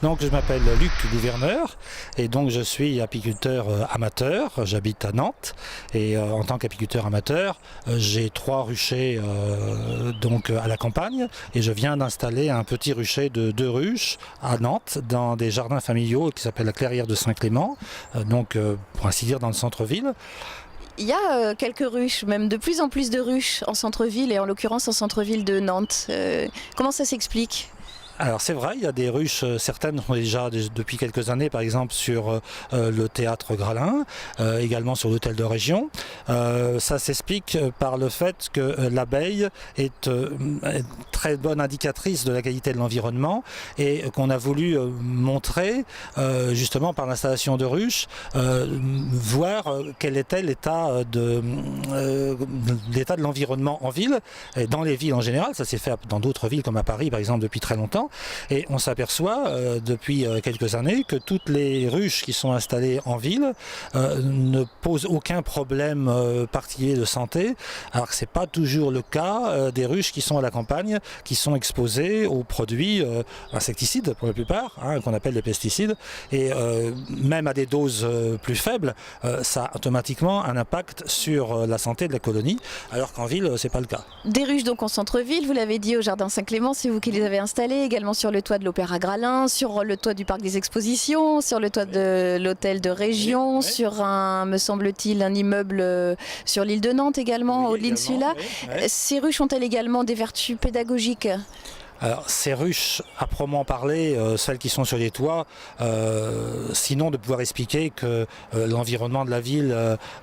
Donc je m'appelle Luc Gouverneur et donc je suis apiculteur amateur, j'habite à Nantes et en tant qu'apiculteur amateur j'ai 3 ruchers donc à la campagne et je viens d'installer un petit rucher de 2 ruches à Nantes dans des jardins familiaux qui s'appellent la Clairière de Saint-Clément, donc pour ainsi dire dans le centre-ville. Il y a quelques ruches, même de plus en plus de ruches en centre-ville et en l'occurrence en centre-ville de Nantes. Comment ça s'explique ? Alors c'est vrai, il y a des ruches, certaines sont déjà depuis quelques années, par exemple sur le théâtre Gralin, également sur l'hôtel de région. Ça s'explique par le fait que l'abeille est très bonne indicatrice de la qualité de l'environnement et qu'on a voulu montrer justement par l'installation de ruches, voir quel était l'état de l'environnement en ville, et dans les villes en général. Ça s'est fait dans d'autres villes comme à Paris par exemple depuis très longtemps. Et on s'aperçoit depuis quelques années que toutes les ruches qui sont installées en ville ne posent aucun problème particulier de santé, alors que ce n'est pas toujours le cas des ruches qui sont à la campagne, qui sont exposées aux produits insecticides pour la plupart, qu'on appelle les pesticides, et même à des doses plus faibles, ça a automatiquement un impact sur la santé de la colonie, alors qu'en ville, ce n'est pas le cas. Des ruches donc en centre-ville, vous l'avez dit, au jardin Saint-Clément, c'est vous qui les avez installées, également sur le toit de l'Opéra Gralin, sur le toit du parc des expositions, sur le toit de l'hôtel de région, sur me semble-t-il, un immeuble sur l'île de Nantes également, au de l'Insula. Ces ruches ont-elles également des vertus pédagogiques ? Alors ces ruches, à proprement parler, celles qui sont sur les toits, sinon de pouvoir expliquer que l'environnement de la ville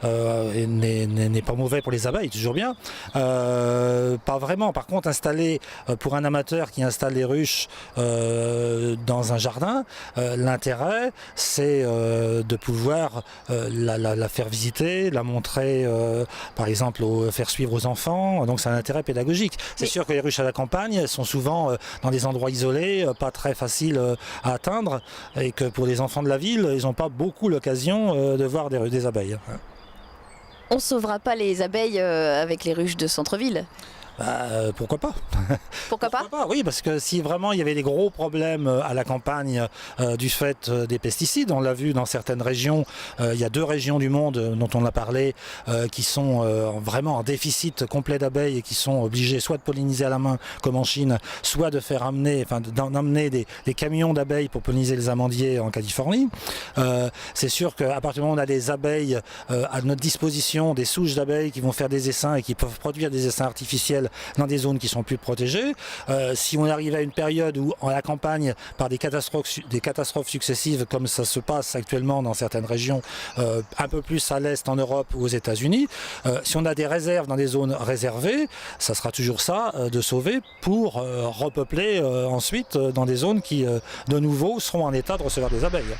n'est pas mauvais pour les abeilles, toujours bien. Pas vraiment. Par contre, installer pour un amateur qui installe les ruches dans un jardin, l'intérêt c'est de pouvoir la faire visiter, la montrer, par exemple, faire suivre aux enfants. Donc c'est un intérêt pédagogique. C'est sûr que les ruches à la campagne, elles sont souvent dans des endroits isolés, pas très faciles à atteindre, et que pour les enfants de la ville, ils n'ont pas beaucoup l'occasion de voir des abeilles. On ne sauvera pas les abeilles avec les ruches de centre-ville ? Pourquoi pas? Pourquoi pas? Oui, parce que si vraiment il y avait des gros problèmes à la campagne du fait des pesticides, on l'a vu dans certaines régions, il y a 2 régions du monde dont on a parlé qui sont vraiment en déficit complet d'abeilles et qui sont obligées soit de polliniser à la main comme en Chine, soit de faire d'emmener des camions d'abeilles pour polliniser les amandiers en Californie. C'est sûr qu'à partir du moment où on a des abeilles à notre disposition, des souches d'abeilles qui vont faire des essaims et qui peuvent produire des essaims artificiels dans des zones qui sont plus protégées. Si on arrive à une période où à la campagne, par des catastrophes successives comme ça se passe actuellement dans certaines régions, un peu plus à l'est en Europe ou aux États-Unis, si on a des réserves dans des zones réservées, ça sera toujours ça de sauver pour repeupler ensuite dans des zones qui de nouveau seront en état de recevoir des abeilles.